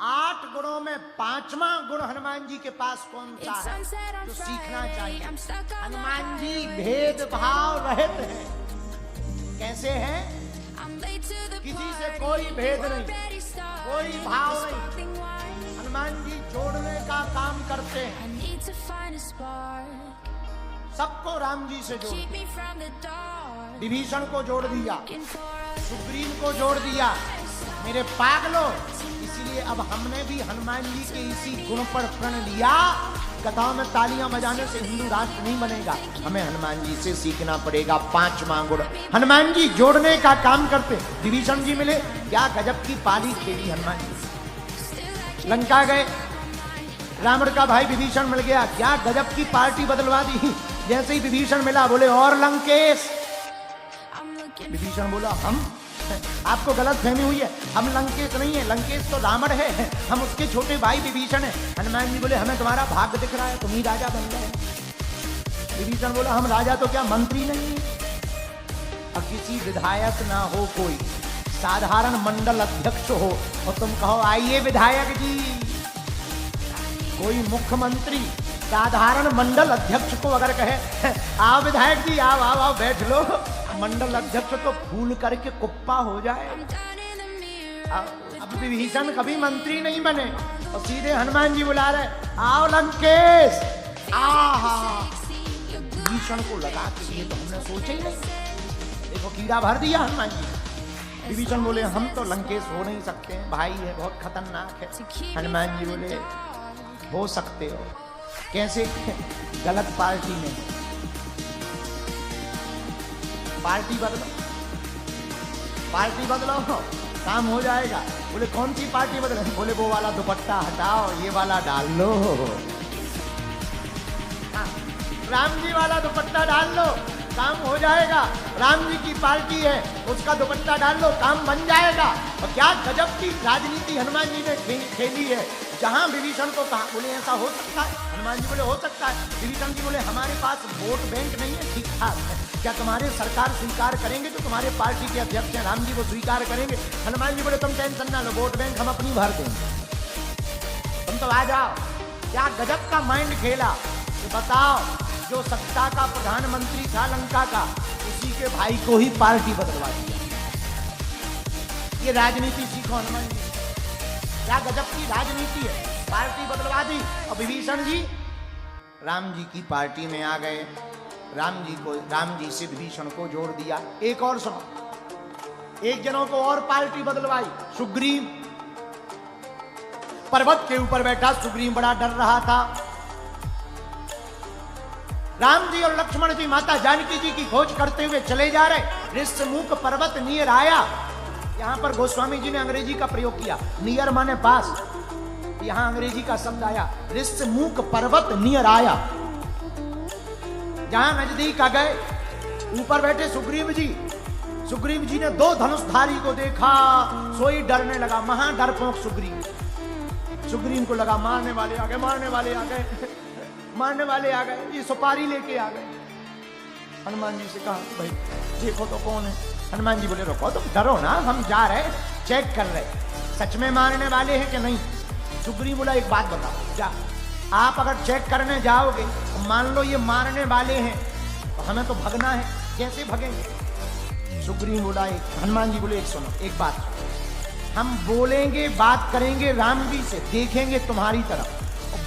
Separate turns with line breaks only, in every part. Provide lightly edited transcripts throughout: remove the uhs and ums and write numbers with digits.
8 गुणों में 5वां गुण हनुमान जी के पास कौन सा है जो सीखना चाहिए? हनुमान जी भेदभाव रहित हैं। कैसे हैं? किसी से कोई भेद नहीं, कोई भाव नहीं। हनुमान जी जोड़ने का काम करते हैं। सबको राम जी से जोड़, विभीषण को जोड़ दिया, सुग्रीव को जोड़ दिया। मेरे पागलों, इसीलिए अब हमने भी हनुमान जी के इसी गुण पर प्रण लिया। कथाओं में तालियां बजाने से हिंदू राष्ट्र नहीं बनेगा, हमें हनुमान जी से सीखना पड़ेगा 5वां गुण। हनुमान जी जोड़ने का काम करते। विभीषण जी मिले, क्या गजब की पाली खेली हनुमान जी। लंका गए, रावण का भाई विभीषण मिल गया, क्या गजब की पार्टी बदलवा दी। जैसे ही विभीषण मिला, बोले और लंकेश। विभीषण बोला, हम आपको गलत फहमी हुई है, हम लंकेश नहीं है, लंकेश तो रावण है, हम उसके छोटे भाई विभीषण है। हनुमान जी बोले, हमें तुम्हारा भाग्य दिख रहा है, तुम ही राजा बन गए। विभीषण बोला, हम राजा तो क्या मंत्री नहीं है? अब किसी विधायक ना हो, कोई साधारण मंडल अध्यक्ष हो और तुम कहो आइए विधायक जी, कोई मुख्यमंत्री साधारण मंडल अध्यक्ष को अगर कहे आओ विधायक जी, आओ आओ आओ बैठ लो, मंडल अध्यक्ष तो फूल करके कुप्पा हो जाए। अब विभीषण कभी मंत्री नहीं बने और सीधे हनुमान जी बुला रहे, आओ लंकेश। आहा, विभीषण को लगा कि ये तो हमने सोचा ही नहीं। देखो कीड़ा भर दिया हनुमान जी। विभीषण बोले, हम तो लंकेश हो नहीं सकते हैं, भाई है बहुत खतरनाक है। हनुमान जी बोले, हो सकते हो। कैसे? गलत पार्टी में। पार्टी बदलो, पार्टी बदलो, काम हो जाएगा। बोले कौन सी पार्टी बदले? बोले वो वाला दुपट्टा हटाओ, ये वाला डाल लो। राम जी वाला दुपट्टा डाल लो, काम हो जाएगा। राम जी की पार्टी है, उसका दुपट्टा डाल लो, काम बन जाएगा। और क्या गजब की राजनीति हनुमान जी ने खेली है। जहां विभीषण को कहा, बोले ऐसा हो सकता है? हनुमान जी बोले हो सकता है। विभीषण जी बोले, हमारे पास वोट बैंक नहीं है, ठीक ठाक है, क्या तुम्हारे सरकार स्वीकार करेंगे? तो तुम्हारे पार्टी के अध्यक्ष हैं राम जी, वो स्वीकार करेंगे। हनुमान जी बोले, तुम टेंशन ना लो, वोट बैंक हम अपनी भर देंगे, तुम तो आ जाओ। क्या गजब का माइंड खेला। तो बताओ, जो सत्ता का प्रधानमंत्री था लंका का, उसी के भाई को ही पार्टी बदलवा दिया। ये राजनीति सीखो हनुमान जी, क्या गजब की राजनीति है। पार्टी बदलवा दी और विभीषण जी राम जी की पार्टी में आ गए। राम जी से विभीषण को जोड़ दिया। एक और सुनो, एक जनों को और पार्टी बदलवाई। सुग्रीव पर्वत के ऊपर बैठा, सुग्रीव बड़ा डर रहा था। राम जी और लक्ष्मण जी माता जानकी जी की खोज करते हुए चले जा रहे। ऋष्यमुख पर्वत नियर आया। यहां पर गोस्वामी जी ने अंग्रेजी का प्रयोग किया, नियर माने पास, यहां अंग्रेजी का शब्द आया, ऋष्यमुख पर्वत नियर आया। जहां नजदीक आ गए, ऊपर बैठे सुग्रीव जी। सुग्रीव जी ने 2 धनुषधारी को देखा, सोई डरने लगा। महा डरपोक सुग्रीव। सुग्रीव को लगा मारने वाले आ गए, मारने वाले आ गए, मारने वाले आ गए। ये सुपारी लेके आ गए। हनुमान जी से कहा, भाई देखो तो कौन है। हनुमान जी बोले, रुको तुम डरो ना, हम जा रहे चेक कर रहे, सच में मारने वाले हैं कि नहीं। सुग्रीव बोला, एक बात बताओ, जा आप अगर चेक करने जाओगे तो मान लो ये मारने वाले हैं, तो हमें तो भगना है, कैसे भगेंगे? सुग्रीव बोला, हनुमान जी बोले, एक सुनो, एक बात सुनो, हम बोलेंगे, बात करेंगे राम जी से, देखेंगे तुम्हारी तरफ,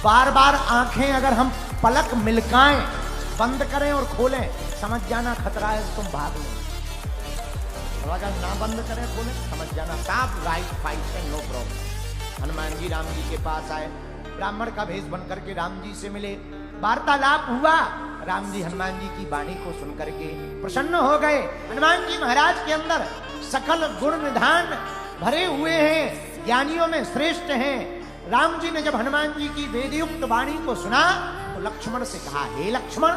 बार बार आंखें अगर हम पलक मिलकाएं, बंद करें और खोलें, समझ जाना खतरा है, तुम भाग लो। अगर ना बंद करें खोलें, समझ जाना साफ right fight no problem. Hanuman ji Ram ji के पास आए, ब्राह्मण का भेष बन करके राम जी से मिले, वार्तालाप हुआ। राम जी हनुमान जी की वाणी को सुन करके प्रसन्न हो गए। हनुमान जी महाराज के अंदर सकल गुण निधान भरे हुए हैं, ज्ञानियों में श्रेष्ठ हैं। राम जी ने जब हनुमान जी की वेदयुक्त वाणी को सुना तो लक्ष्मण से कहा, हे लक्ष्मण,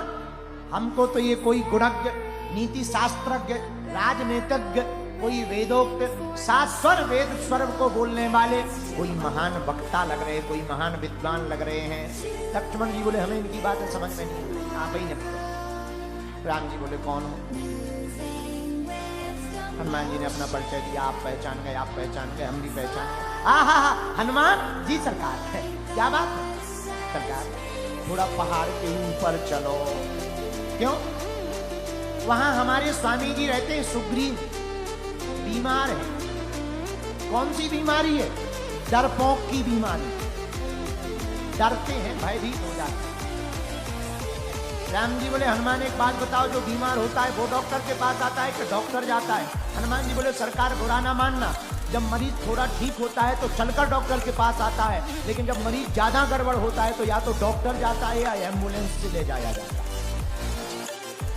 हमको तो ये कोई गुणज्ञ, नीति शास्त्रज्ञ, राजनीतिज्ञ, कोई वेदोक्त 7 स्वर वेद स्वर को बोलने वाले कोई महान वक्ता लग रहे, कोई महान विद्वान लग रहे हैं। लक्ष्मण जी बोले, हमें इनकी बातें समझ में नहीं, आप ही नहीं। राम जी बोले, कौन हो? हनुमान जी ने अपना परिचय दिया। आप पहचान गए, आप पहचान गए, हम भी पहचान गए। आहा हनुमान जी सरकार है, क्या बात है सरकार, थोड़ा पहाड़ के ऊपर चलो। क्यों? वहां हमारे स्वामी जी रहते हैं, सुग्रीव बीमार है। कौन सी बीमारी है? डरपोक की बीमारी, डरते हैं, भयभीत हो जाते हैं। राम जी बोले हनुमान एक बात बताओ, जो बीमार होता है वो डॉक्टर के पास आता है कि डॉक्टर जाता है? हनुमान जी बोले सरकार बुरा ना मानना, जब मरीज थोड़ा ठीक होता है तो चलकर डॉक्टर के पास आता है, लेकिन जब मरीज ज्यादा गड़बड़ होता है तो या तो डॉक्टर जाता है या एम्बुलेंस से ले जाया जाता है।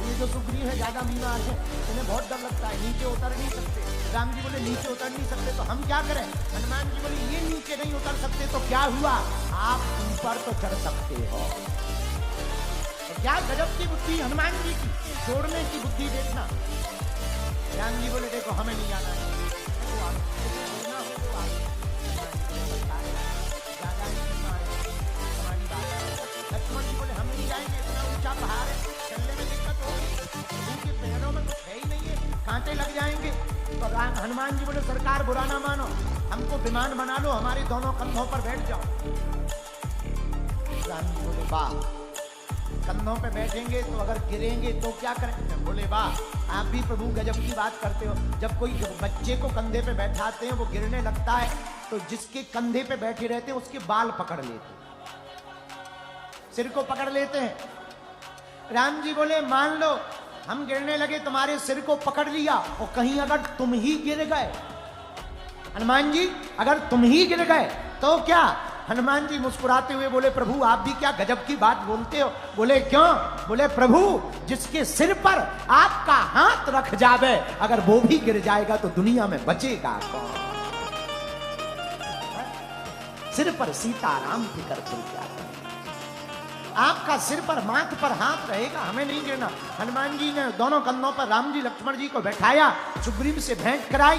ये जो सुग्रीव है ज्यादा बीमार है, इन्हें बहुत डर लगता है, नीचे उतर नहीं सकते। राम जी बोले नीचे उतर नहीं सकते तो हम क्या करें? हनुमान जी बोले ये नीचे नहीं उतर सकते तो क्या हुआ, आप ऊपर तो चढ़ सकते हो। तो क्या गजब की बुद्धि हनुमान जी की, छोड़ने की बुद्धि देखना। राम जी बोले देखो हमें नहीं जाना है, लक्ष्मण जी बोले हम नहीं जाएंगे, इतना ऊंचा पहाड़ है, चलने में दिक्कत होगी, उनके पैरों में कुछ है ही नहीं है, कांटे लग जाएंगे। तो हनुमान जी बोले सरकार बुरा ना मानो, हमको विमान बना लो, हमारे दोनों कंधों पर बैठ जाओ। राम जी बोले वाह, कंधों पे बैठेंगे तो अगर गिरेंगे तो क्या करेंगे? बोले वाह, आप भी प्रभु गजब की बात करते हो। जब कोई बच्चे को कंधे पे बैठाते हैं, वो गिरने लगता है तो जिसके कंधे पे बैठे रहते हैं उसके बाल पकड़ लेते हैं, सिर को पकड़ लेते हैं। राम जी बोले मान लो हम गिरने लगे, तुम्हारे सिर को पकड़ लिया और कहीं अगर तुम ही गिर गए, हनुमान जी अगर तुम ही गिर गए तो क्या? हनुमान जी मुस्कुराते हुए बोले प्रभु आप भी क्या गजब की बात बोलते हो। बोले क्यों? बोले प्रभु जिसके सिर पर आपका हाथ रख जावे, अगर वो भी गिर जाएगा तो दुनिया में बचेगा कौन? सिर पर सीताराम फिकर क्या, आपका सिर पर माथ पर हाथ रहेगा, हमें नहीं गिरना। हनुमान जी ने दोनों कंधों पर राम जी लक्ष्मण जी को बैठाया, सुग्रीव से भेंट कराई।